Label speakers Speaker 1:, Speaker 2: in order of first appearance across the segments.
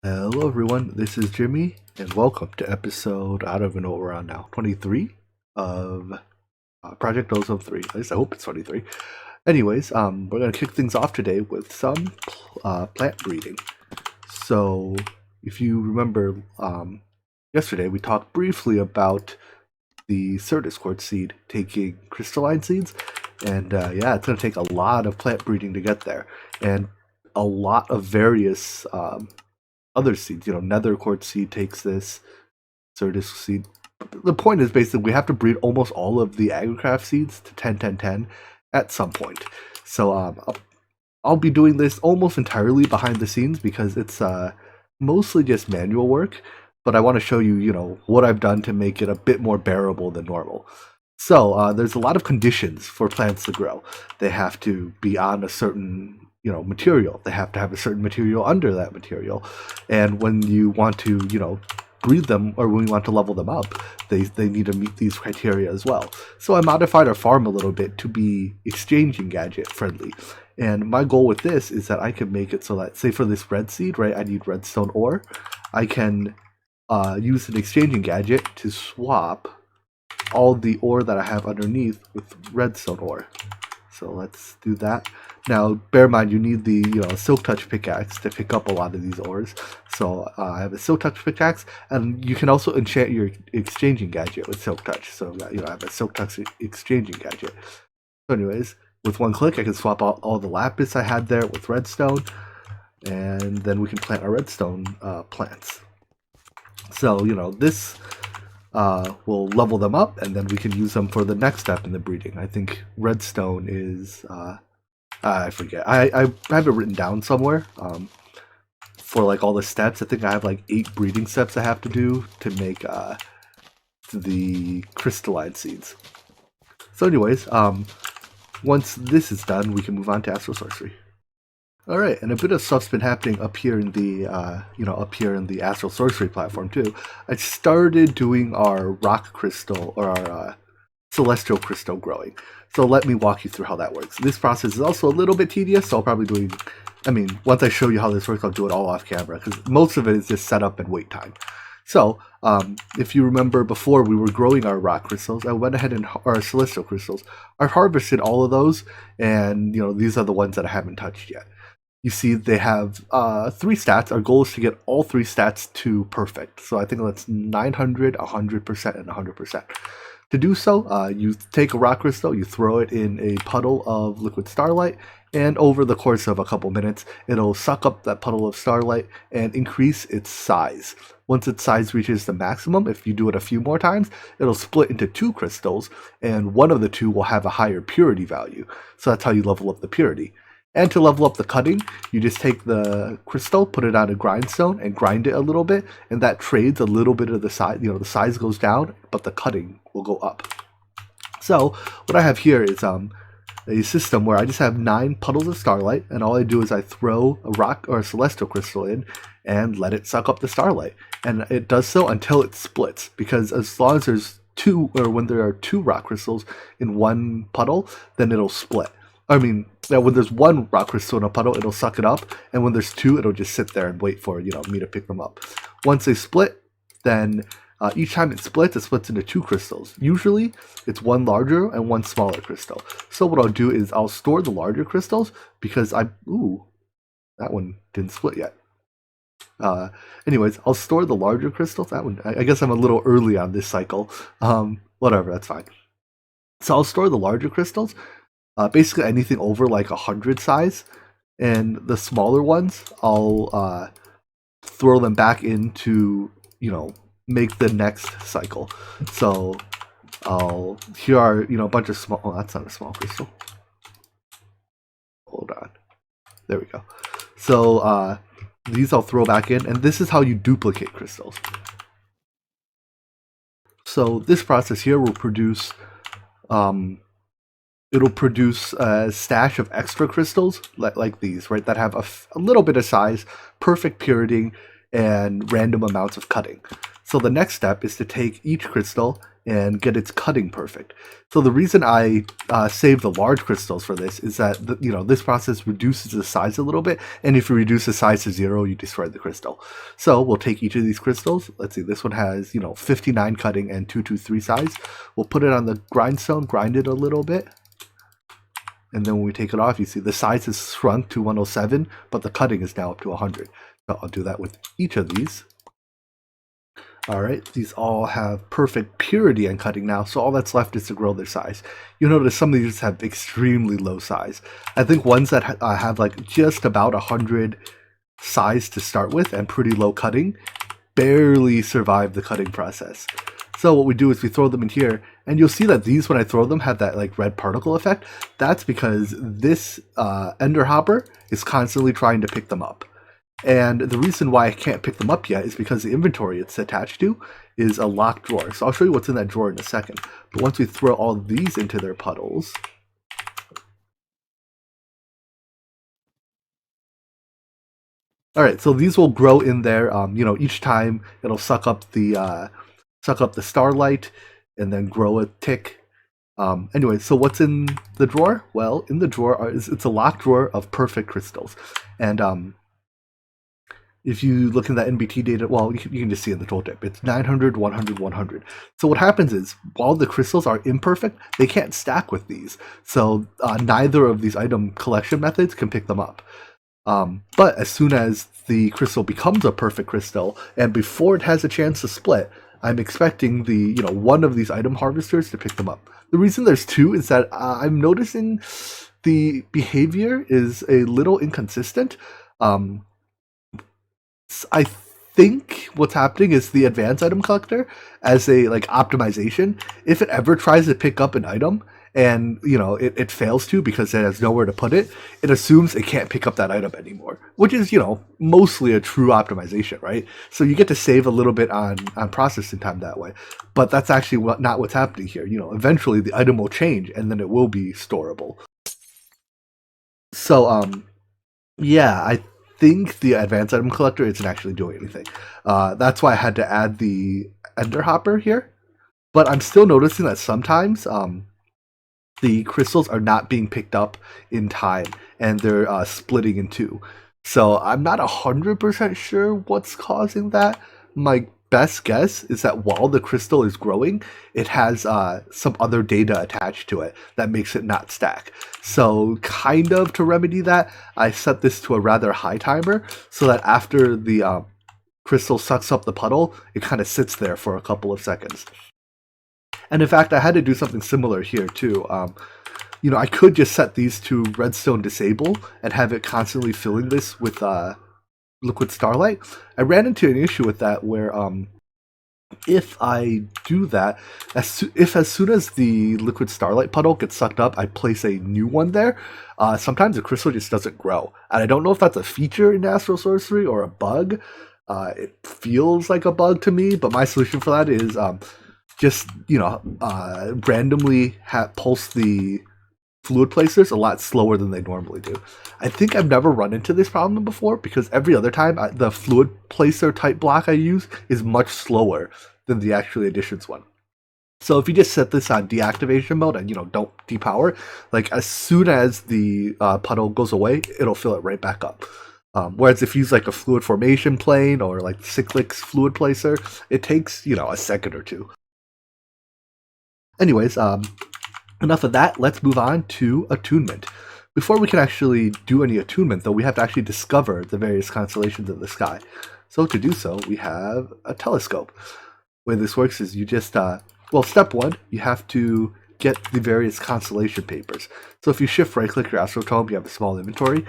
Speaker 1: Hello everyone, this is Jimmy, and welcome to episode, I don't even know what we're on now, 23 of Project Ozone 3. At least I hope it's 23. Anyways, we're going to kick things off today with some plant breeding. So, if you remember, yesterday we talked briefly about the Certus quartz seed taking crystalline seeds, and yeah, it's going to take a lot of plant breeding to get there, and a lot of various other seeds. Nether quartz seed takes this, Certus seed. The point is basically we have to breed almost all of the Agricraft seeds to 10-10-10 at some point. So I'll be doing this almost entirely behind the scenes because it's mostly just manual work, but I want to show you, what I've done to make it a bit more bearable than normal. So there's a lot of conditions for plants to grow. They have to be on a certain material. They have to have a certain material under that material. And when you want to, breed them, or when you want to level them up, they need to meet these criteria as well. So I modified our farm a little bit to be exchanging gadget friendly. And my goal with this is that I can make it so that, say for this red seed, right, I need redstone ore. I can use an exchanging gadget to swap all the ore that I have underneath with redstone ore. So let's do that. Now, bear in mind, you need the Silk Touch pickaxe to pick up a lot of these ores. So I have a Silk Touch pickaxe, and you can also enchant your exchanging gadget with Silk Touch. So I have a Silk Touch exchanging gadget. So anyways, with one click, I can swap out all the lapis I had there with redstone, and then we can plant our redstone plants. So this we'll level them up, and then we can use them for the next step in the breeding. I think redstone is I forget. I have it written down somewhere for like all the steps. I think I have like 8 breeding steps I have to do to make the crystalline seeds. So anyways, once this is done, we can move on to astral sorcery. All right, and a bit of stuff's been happening up here in the astral sorcery platform too. I started doing our rock crystal, or our celestial crystal growing. So let me walk you through how that works. This process is also a little bit tedious, so I'll probably once I show you how this works, I'll do it all off camera, because most of it is just setup and wait time. So, if you remember before we were growing our rock crystals, I went ahead and our celestial crystals. I harvested all of those, and these are the ones that I haven't touched yet. You see they have 3 stats. Our goal is to get all 3 stats to perfect. So I think that's 900, 100%, and 100%. To do so, you take a rock crystal, you throw it in a puddle of liquid starlight, and over the course of a couple minutes, it'll suck up that puddle of starlight and increase its size. Once its size reaches the maximum, if you do it a few more times, it'll split into 2 crystals, and one of the 2 will have a higher purity value. So that's how you level up the purity. And to level up the cutting, you just take the crystal, put it on a grindstone, and grind it a little bit, and that trades a little bit of the size. The size goes down, but the cutting will go up. So what I have here is a system where I just have 9 puddles of starlight, and all I do is I throw a rock or a celestial crystal in and let it suck up the starlight. And it does so until it splits, because as long as there's 2, or when there are 2 rock crystals in one puddle, then it'll split. When there's 1 rock crystal in a puddle, it'll suck it up, and when there's 2, it'll just sit there and wait for me to pick them up. Once they split, then each time it splits into 2 crystals. Usually, it's 1 larger and 1 smaller crystal. So what I'll do is I'll store the larger crystals, because that one didn't split yet. Anyways, I'll store the larger crystals. That one, I guess I'm a little early on this cycle. Whatever, that's fine. So I'll store the larger crystals. Basically anything over like 100 size, and the smaller ones I'll throw them back into make the next cycle. So here are a bunch of small. Oh, that's not a small crystal. Hold on, there we go. So these I'll throw back in, and this is how you duplicate crystals. So this process here will produce it'll produce a stash of extra crystals like these, right, that have a little bit of size, perfect purity, and random amounts of cutting. So the next step is to take each crystal and get its cutting perfect. So the reason I save the large crystals for this is that this process reduces the size a little bit, and if you reduce the size to 0, you destroy the crystal. So we'll take each of these crystals. Let's see, this one has 59 cutting and 223 size. We'll put it on the grindstone, grind it a little bit, and then when we take it off, you see the size is shrunk to 107, but the cutting is now up to 100. So I'll do that with each of these. Alright, these all have perfect purity and cutting now, so all that's left is to grow their size. You'll notice some of these have extremely low size. I think ones that have like just about 100 size to start with and pretty low cutting barely survive the cutting process. So what we do is we throw them in here, and you'll see that these, when I throw them, have that like red particle effect. That's because this ender hopper is constantly trying to pick them up. And the reason why I can't pick them up yet is because the inventory it's attached to is a locked drawer. So I'll show you what's in that drawer in a second. But once we throw all these into their puddles, alright, so these will grow in there. Each time it'll suck up the starlight and then grow a tick. Anyway, so what's in the drawer? Well, in the drawer it's a locked drawer of perfect crystals. And if you look in that NBT data, well, you can just see in the tooltip, it's 900, 100, 100. So what happens is, while the crystals are imperfect, they can't stack with these. So neither of these item collection methods can pick them up. But as soon as the crystal becomes a perfect crystal, and before it has a chance to split, I'm expecting the one of these item harvesters to pick them up. The reason there's two is that I'm noticing the behavior is a little inconsistent. I think what's happening is the advanced item collector, as a optimization, if it ever tries to pick up an item and it fails to because it has nowhere to put it, it assumes it can't pick up that item anymore, which is mostly a true optimization, right? So you get to save a little bit on processing time that way, but that's actually not what's happening here. Eventually the item will change and then it will be storable. So yeah, I think the advanced item collector isn't actually doing anything. That's why I had to add the ender hopper here. But I'm still noticing that sometimes the crystals are not being picked up in time, and they're splitting in two. So I'm not 100% sure what's causing that. My best guess is that while the crystal is growing, it has some other data attached to it that makes it not stack. So kind of to remedy that, I set this to a rather high timer so that after the crystal sucks up the puddle, it kind of sits there for a couple of seconds. And in fact, I had to do something similar here too. I could just set these to redstone disable and have it constantly filling this with liquid starlight. I ran into an issue with that where if I do that, as soon as the liquid starlight puddle gets sucked up, I place a new one there, sometimes the crystal just doesn't grow. And I don't know if that's a feature in Astral Sorcery or a bug. It feels like a bug to me, but my solution for that is just randomly pulse the fluid placers a lot slower than they normally do. I think I've never run into this problem before because every other time the fluid placer type block I use is much slower than the actual additions one. So if you just set this on deactivation mode and don't depower, as soon as the puddle goes away, it'll fill it right back up. Whereas if you use a fluid formation plane or cyclic fluid placer, it takes a second or two. Anyways, enough of that, let's move on to attunement. Before we can actually do any attunement, though, we have to actually discover the various constellations of the sky. So to do so, we have a telescope. The way this works is you just, step one, you have to get the various constellation papers. So if you shift right-click your astrotome, you have a small inventory.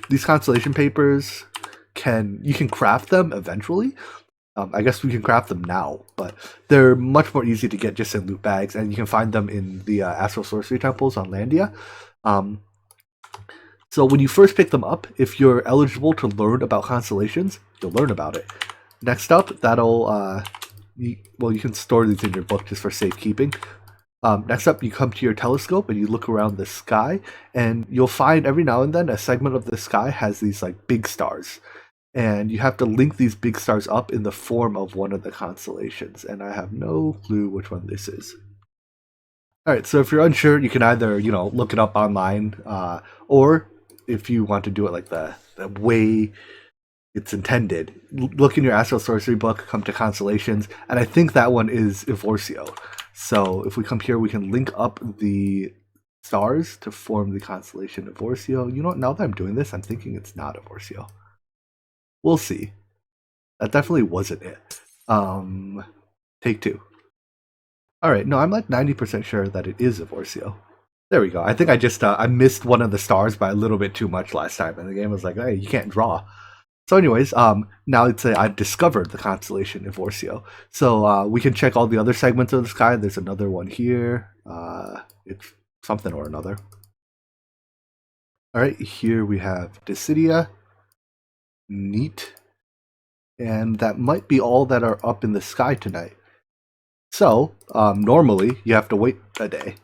Speaker 1: These constellation papers, you can craft them eventually. I guess we can craft them now, but they're much more easy to get just in loot bags, and you can find them in the Astral Sorcery temples on Landia. So when you first pick them up, if you're eligible to learn about constellations, you'll learn about it. Next up, you can store these in your book just for safekeeping. Next up, you come to your telescope and you look around the sky, and you'll find every now and then a segment of the sky has these big stars. and you have to link these big stars up in the form of one of the constellations, and I have no clue which one this is. All right, so if you're unsure, you can either look it up online, or if you want to do it like the way it's intended, look in your astral sorcery book, come to constellations, and I think that one is Evorsio. So if we come here, we can link up the stars to form the constellation Evorsio. You know what? Now that I'm doing this, I'm thinking it's not Evorsio. We'll see. That definitely wasn't it. Take two. All right, no, I'm like 90% sure that it is Evorsio. There we go. I think I just I missed one of the stars by a little bit too much last time, and the game was like, hey, you can't draw. So anyways, now let's say I've discovered the constellation Evorsio. So we can check all the other segments of the sky. There's another one here. It's something or another. All right, here we have Decidia. Neat. And that might be all that are up in the sky tonight. So, normally, you have to wait a day.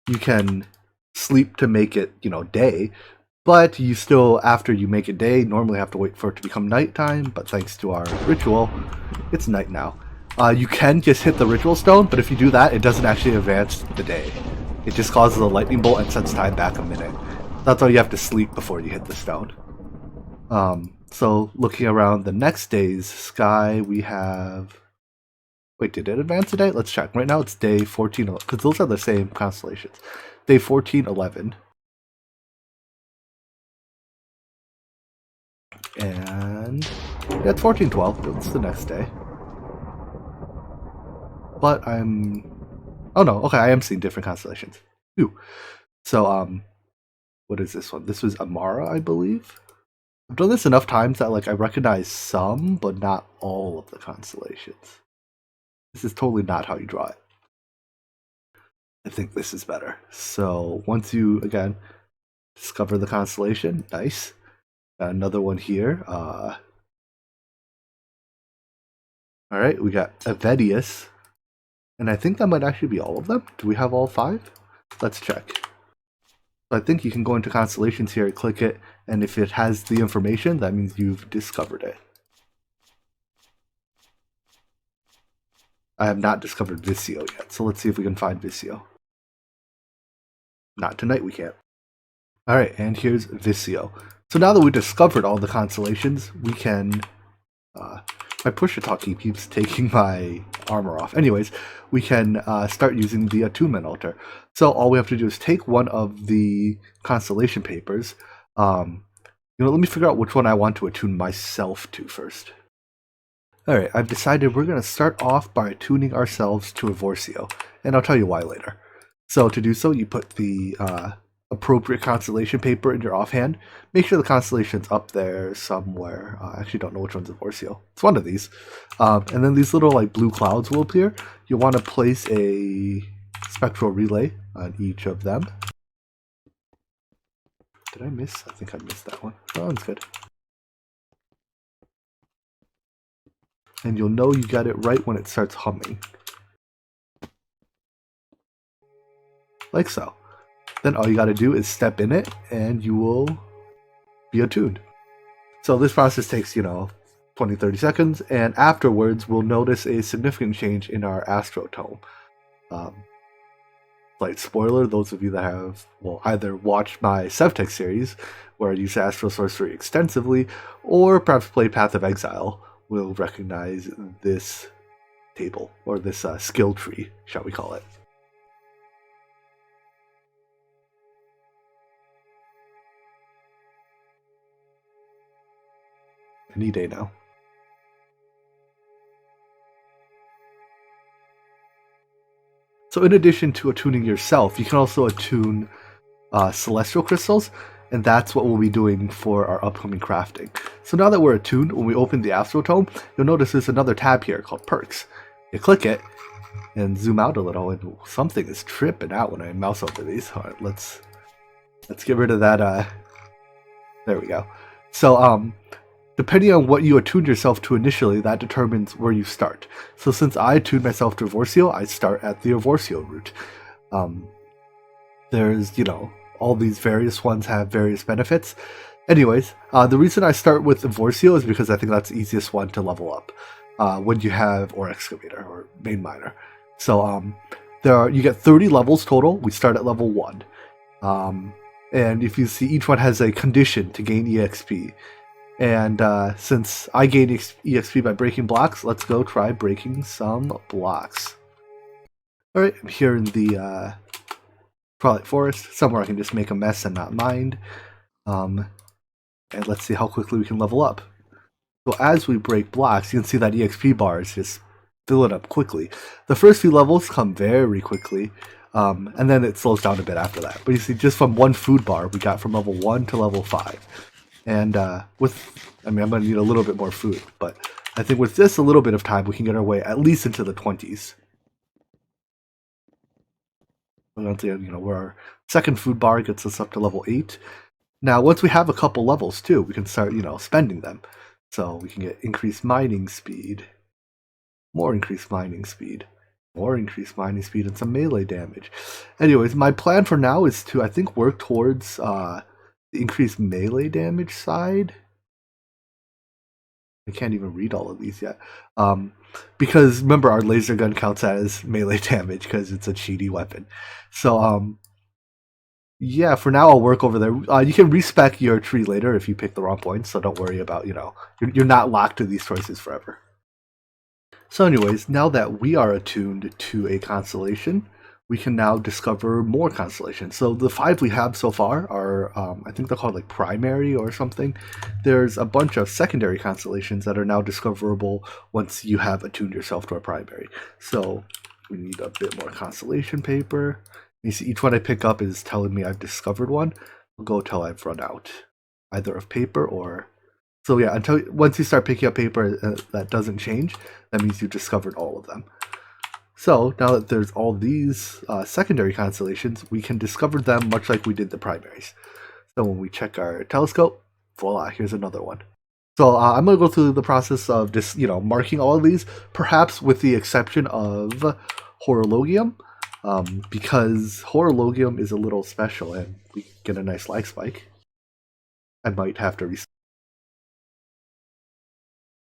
Speaker 1: You can sleep to make it, day, but you still, after you make it day, normally have to wait for it to become nighttime, but thanks to our ritual, it's night now. You can just hit the ritual stone, but if you do that, it doesn't actually advance the day. It just causes a lightning bolt and sets time back a minute. That's why you have to sleep before you hit the stone. So, looking around the next day's sky, we have... Wait, did it advance a day? Let's check. Right now it's day 14, because those are the same constellations. Day 1411. And yeah, it's 1412. It's the next day. But oh no, okay, I am seeing different constellations. Ooh. So, what is this one? This was Amara, I believe. I've done this enough times that I recognize some, but not all of the constellations. This is totally not how you draw it. I think this is better. So once you, again, discover the constellation, nice. Got another one here. All right, we got Avedius. And I think that might actually be all of them. Do we have all 5? Let's check. So I think you can go into constellations here, click it, and if it has the information, that means you've discovered it. I have not discovered Visio yet, so let's see if we can find Visio. Not tonight, we can't. Alright, and here's Visio. So now that we've discovered all the constellations, we can... my push-to-talkie keeps taking my armor off. Anyways, we can start using the Attunement Altar. So all we have to do is take one of the Constellation Papers. Let me figure out which one I want to attune myself to first. Alright, I've decided we're going to start off by attuning ourselves to Evorsio, and I'll tell you why later. So to do so, you put the appropriate constellation paper in your offhand. Make sure the constellation's up there somewhere. I actually don't know which one's Evorsio. It's one of these. And then these little blue clouds will appear. You'll want to place a spectral relay on each of them. Did I miss? I think I missed that one. That one's good. And you'll know you got it right when it starts humming. Like so. Then all you gotta do is step in it and you will be attuned. So this process takes, 20-30 seconds, and afterwards we'll notice a significant change in our astrotome. Slight spoiler, those of you that have, either watched my Sevtech series, where I use astral sorcery extensively, or perhaps played Path of Exile, will recognize this table, or this skill tree, shall we call it. Any day now. So in addition to attuning yourself, you can also attune celestial crystals, and that's what we'll be doing for our upcoming crafting. So now that we're attuned, when we open the Astrotome, you'll notice there's another tab here called Perks. You click it, and zoom out a little, and something is tripping out when I mouse over these. Alright, let's get rid of that. There we go. So, depending on what you attuned yourself to initially, that determines where you start. So since I attuned myself to Evorsio, I start at the Evorsio route. There's, all these various ones have various benefits. Anyways, the reason I start with Vorcio is because I think that's the easiest one to level up when you have or excavator or main miner. So you get 30 levels total. We start at level 1. And if you see, each one has a condition to gain EXP. And since I gain EXP by breaking blocks, let's go try breaking some blocks. Alright, I'm here in the Twilight Forest, somewhere I can just make a mess and not mind. And let's see how quickly we can level up. So as we break blocks, you can see that EXP bar is just filling up quickly. The first few levels come very quickly, and then it slows down a bit after that. But you see, just from one food bar, we got from level 1 to level 5. And I'm going to need a little bit more food, but I think with this a little bit of time, we can get our way at least into the 20s. Where our second food bar gets us up to level 8. Now, once we have a couple levels too, we can start, spending them. So we can get increased mining speed, more increased mining speed, more increased mining speed, and some melee damage. Anyways, my plan for now is to, I think, work towards the increased melee damage side. I can't even read all of these yet. Because remember, our laser gun counts as melee damage because it's a cheaty weapon. So, yeah, for now I'll work over there. You can respec your tree later if you pick the wrong points, so don't worry about, you're not locked to these choices forever. So anyways, now that we are attuned to a constellation, we can now discover more constellations. So the 5 we have so far are, I think they're called like primary or something. There's a bunch of secondary constellations that are now discoverable once you have attuned yourself to a primary. So we need a bit more constellation paper. You see, each one I pick up is telling me I've discovered one. I'll go till I've run out, either of paper or... So yeah, once you start picking up paper that doesn't change, that means you've discovered all of them. So now that there's all these secondary constellations, we can discover them much like we did the primaries. So when we check our telescope, voila, here's another one. So I'm going to go through the process of just, marking all of these, perhaps with the exception of Horologium. Because Horologium is a little special and we get a nice lag spike. I might have to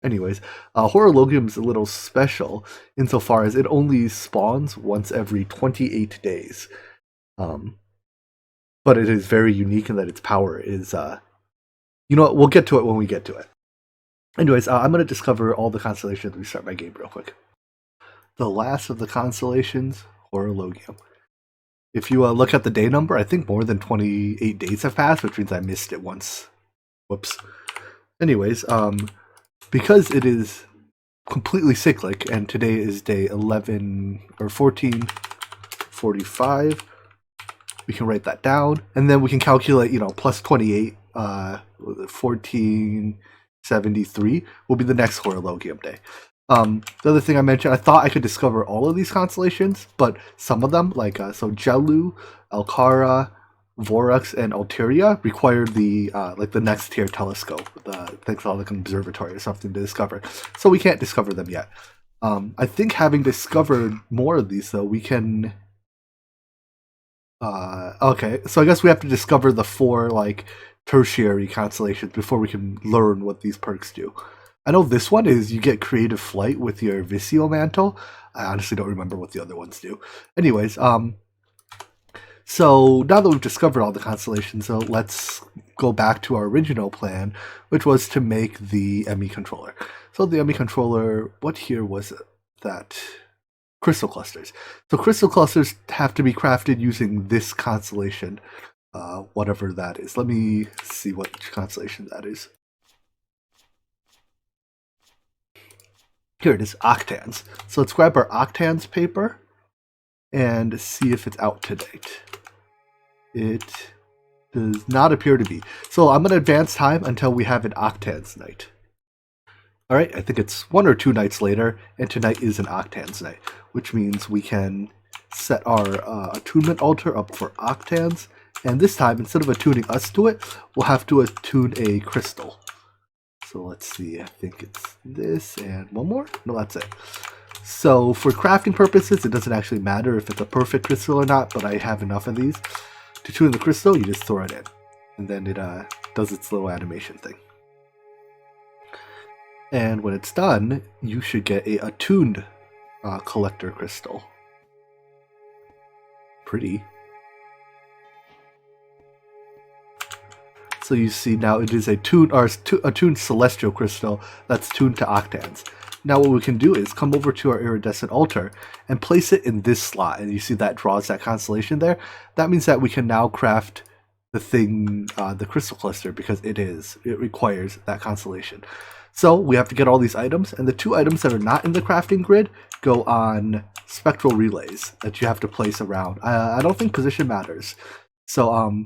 Speaker 1: Anyways, Horologium is a little special insofar as it only spawns once every 28 days. But it is very unique in that its power is, we'll get to it when we get to it. Anyways, I'm going to discover all the constellations and restart my game real quick. The last of the constellations, Horologium. If you look at the day number, I think more than 28 days have passed, which means I missed it once. Whoops. Anyways, because it is completely cyclic, and today is day 11 or 1445, we can write that down, and then we can calculate, plus 28, 1473 will be the next Horologium day. The other thing I mentioned, I thought I could discover all of these constellations, but some of them, like Jelu, Alcara, Vorax, and Alteria, required the the next tier telescope, things like an observatory or something to discover. So we can't discover them yet. I think having discovered more of these, though, we can. Okay, so I guess we have to discover the 4 tertiary constellations before we can learn what these perks do. I know this one is you get creative flight with your Visio mantle. I honestly don't remember what the other ones do. Anyways, so now that we've discovered all the constellations, so let's go back to our original plan, which was to make the ME controller. So the ME controller, what here was it? That crystal clusters. So crystal clusters have to be crafted using this constellation, whatever that is. Let me see what constellation that is. Here it is, Octans. So let's grab our Octans paper and see if it's out to date. It does not appear to be. So I'm going to advance time until we have an Octans night. Alright, I think it's 1 or 2 nights later, and tonight is an Octans night, which means we can set our attunement altar up for Octans, and this time, instead of attuning us to it, we'll have to attune a crystal. So let's see, I think it's this and one more? No, that's it. So for crafting purposes, it doesn't actually matter if it's a perfect crystal or not, but I have enough of these. To tune the crystal, you just throw it in. And then it does its little animation thing. And when it's done, you should get a attuned collector crystal. Pretty. So you see now it is a tuned celestial crystal that's tuned to octans. Now what we can do is come over to our iridescent altar and place it in this slot. And you see that draws that constellation there. That means that we can now craft the thing, the crystal cluster, because it requires that constellation. So we have to get all these items, and the 2 items that are not in the crafting grid go on spectral relays that you have to place around. I don't think position matters. So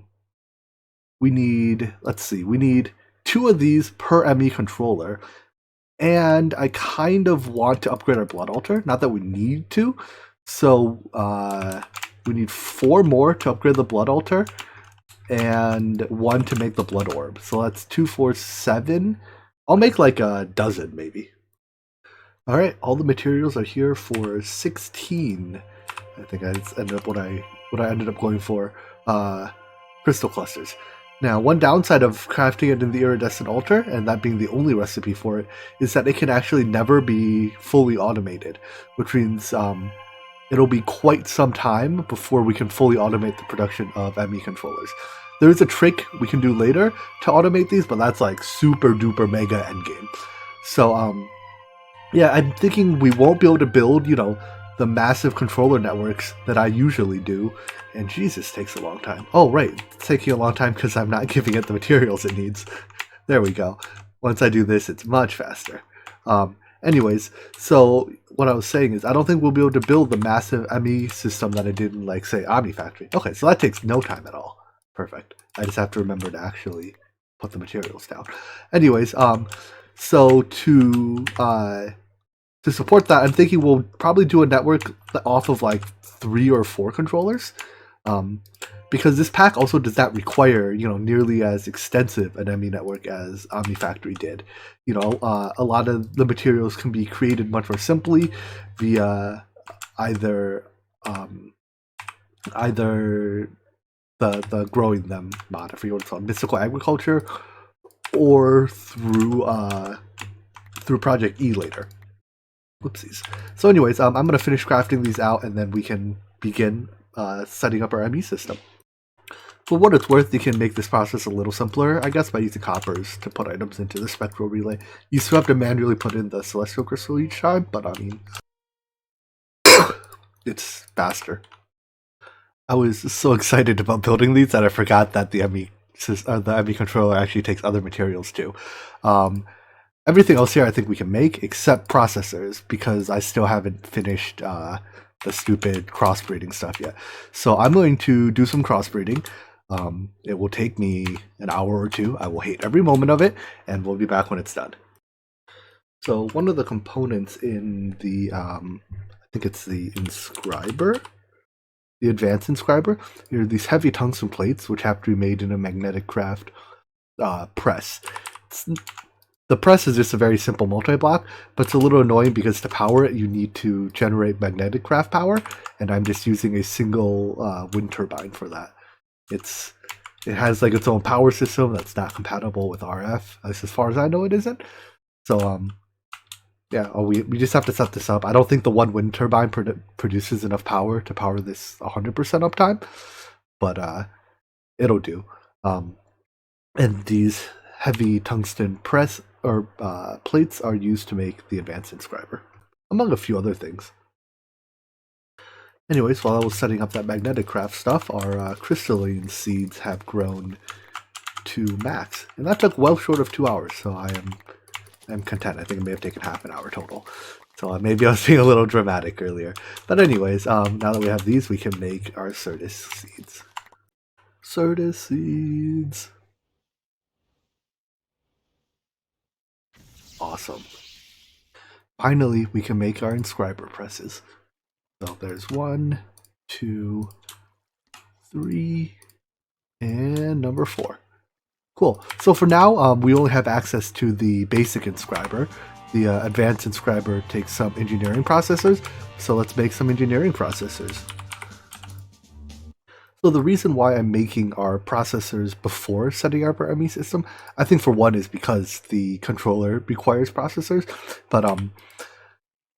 Speaker 1: we need, let's see, we need 2 of these per ME controller. And I kind of want to upgrade our blood altar. Not that we need to. So we need 4 more to upgrade the blood altar. And 1 to make the blood orb. So that's 2, 4, 7. I'll make like a dozen maybe. Alright, all the materials are here for 16. I think I ended up what I ended up going for. Crystal clusters. Now, one downside of crafting it in the iridescent altar, and that being the only recipe for it, is that it can actually never be fully automated, which means it'll be quite some time before we can fully automate the production of ME controllers. There is a trick we can do later to automate these, but that's like super duper mega endgame. So, yeah, I'm thinking we won't be able to build, the massive controller networks that I usually do. And Jesus, takes a long time. Oh, right. It's taking a long time because I'm not giving it the materials it needs. There we go. Once I do this, it's much faster. Anyways, so what I was saying is I don't think we'll be able to build the massive ME system that I did in, like, say, Omnifactory. Okay, so that takes no time at all. Perfect. I just have to remember to actually put the materials down. Anyways, so to support that, I'm thinking we'll probably do a network off of, like, 3 or 4 controllers. Because this pack also does not require, nearly as extensive an ME network as Omnifactory did. A lot of the materials can be created much more simply via either the growing them mod, I forget what it's called, mystical agriculture, or through Project E later. Whoopsies. So anyways, I'm going to finish crafting these out, and then we can begin setting up our ME system. For what it's worth, you can make this process a little simpler, I guess, by using coppers to put items into the spectral relay. You still have to manually put in the celestial crystal each time, but I mean, it's faster. I was so excited about building these that I forgot that the ME controller actually takes other materials too. Everything else here I think we can make, except processors, because I still haven't finished the stupid crossbreeding stuff yet. So I'm going to do some crossbreeding. It will take me an hour or 2. I will hate every moment of it, and we'll be back when it's done. So one of the components in the, I think it's the Inscriber, the Advanced Inscriber, are these heavy tungsten plates, which have to be made in a magnetic craft press. The press is just a very simple multi-block, but it's a little annoying because to power it, you need to generate magnetic craft power, and I'm just using a single wind turbine for that. It has like its own power system that's not compatible with RF, as far as I know it isn't. So yeah, we just have to set this up. I don't think the one wind turbine produces enough power to power this 100% uptime, but it'll do. And these heavy tungsten press or plates are used to make the Advanced Inscriber, among a few other things. Anyways, while I was setting up that magnetic craft stuff, our crystalline seeds have grown to max, and that took well short of 2 hours. So I'm content. I think it may have taken half an hour total. So maybe I was being a little dramatic earlier. But anyways, now that we have these, we can make our Certus seeds. Certus seeds. Awesome. Finally, we can make our Inscriber presses. So there's 1, 2, 3, and number 4. Cool. So for now, we only have access to the basic Inscriber. The Advanced Inscriber takes some engineering processors, so let's make some engineering processors. So the reason why I'm making our processors before setting up our ME system, I think for one is because the controller requires processors. But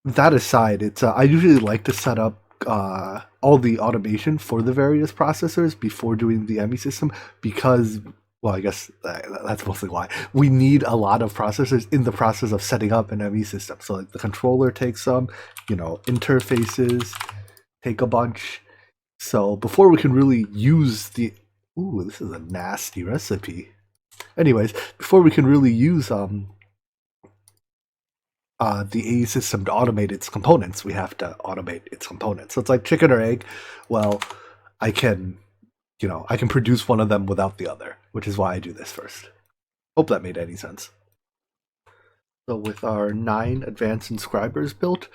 Speaker 1: that aside, it's I usually like to set up all the automation for the various processors before doing the ME system because, well, I guess that's mostly why we need a lot of processors in the process of setting up an ME system. So like the controller takes some, interfaces take a bunch. So before we can really use the, ooh, this is a nasty recipe. Anyways, before we can really use the AE system to automate its components, we have to automate its components. So it's like chicken or egg. Well, I can, I can produce one of them without the other, which is why I do this first. Hope that made any sense. So with our 9 advanced inscribers built,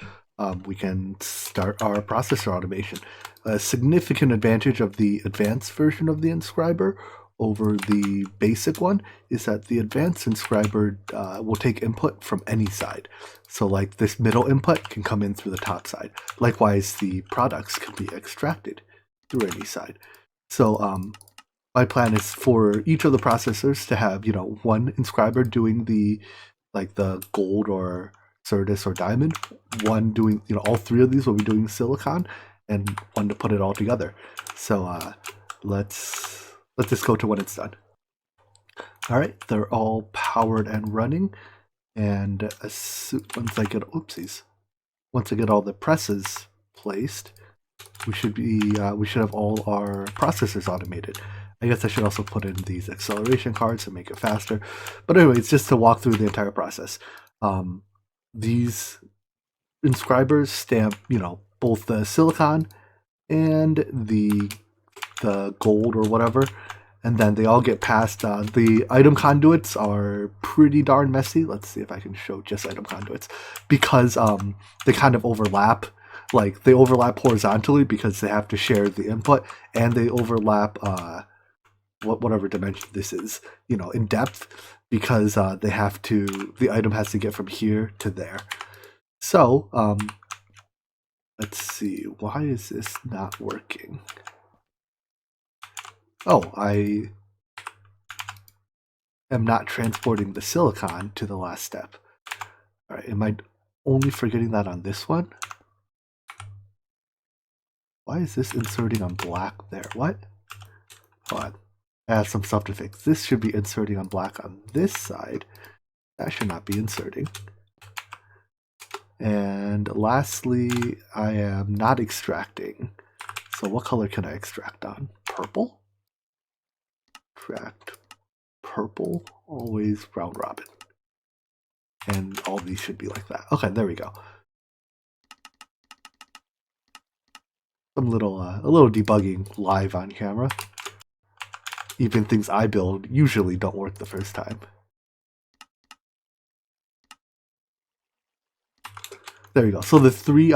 Speaker 1: we can start our processor automation. A significant advantage of the advanced version of the inscriber over the basic one is that the advanced inscriber will take input from any side. So like this middle input can come in through the top side. Likewise, the products can be extracted through any side. So my plan is for each of the processors to have, one inscriber doing the gold or Certus or diamond, one doing, all 3 of these will be doing silicon, and one to put it all together. So let's just go to when it's done. All right, they're all powered and running, and once I get all the presses placed, we should have all our processors automated. I guess I should also put in these acceleration cards to make it faster. But anyway, it's just to walk through the entire process. These inscribers stamp, both the silicon and the gold or whatever, and then they all get passed. The item conduits are pretty darn messy. Let's see if I can show just item conduits, because they kind of overlap. Like they overlap horizontally because they have to share the input, and they overlap whatever dimension this is, in depth, because the item has to get from here to there. So let's see, why is this not working? Oh, I am not transporting the silicon to the last step. All right, am I only forgetting that on this one? Why is this inserting on black there? What? Hold on. I have some stuff to fix. This should be inserting on black on this side. That should not be inserting. And lastly, I am not extracting. So what color can I extract on? Purple? Extract purple, always round robin. And all these should be like that. Okay, there we go. A little debugging live on camera. Even things I build usually don't work the first time. There you go. So the 3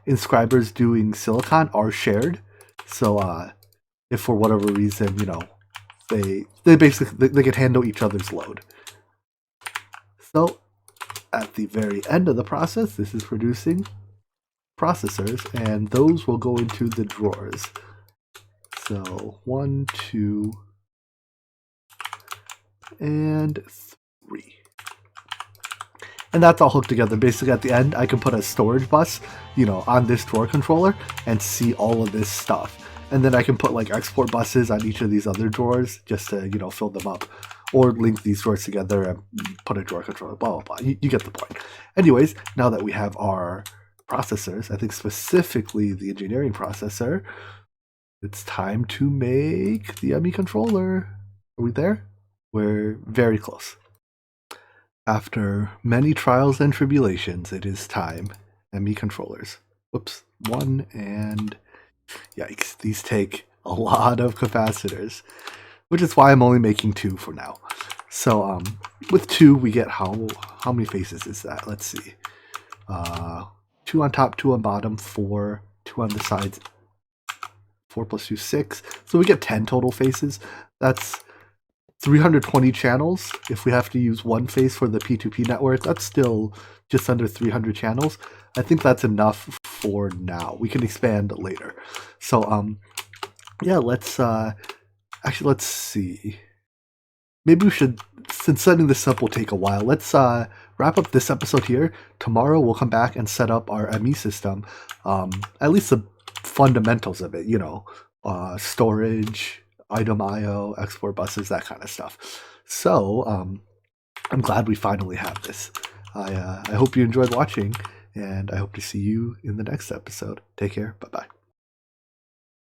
Speaker 1: inscribers doing silicon are shared. So if for whatever reason, they basically they can handle each other's load. So at the very end of the process, this is producing processors, and those will go into the drawers. So 1, 2, and 3. And that's all hooked together. Basically, at the end, I can put a storage bus, on this drawer controller and see all of this stuff. And then I can put like export buses on each of these other drawers just to, fill them up. Or link these drawers together and put a drawer controller, blah, blah, blah. You get the point. Anyways, now that we have our processors, I think specifically the engineering processor, it's time to make the ME controller. Are we there? We're very close. After many trials and tribulations, it is time. ME controllers. Whoops. 1 and... Yikes. These take a lot of capacitors, which is why I'm only making 2 for now. So with 2, we get how many faces is that? Let's see. 2 on top, 2 on bottom, 4, 2 on the sides. 4 plus 2, 6. So we get 10 total faces. That's 320 channels. If we have to use 1 face for the P2P network, that's still just under 300 channels. I think that's enough for now. We can expand later. So yeah, let's see. Maybe we should, since setting this up will take a while, let's wrap up this episode here. Tomorrow we'll come back and set up our ME system, at least the fundamentals of it, storage, item IO, export buses, that kind of stuff. So I'm glad we finally have this. I hope you enjoyed watching, and I hope to see you in the next episode. Take care. Bye-bye.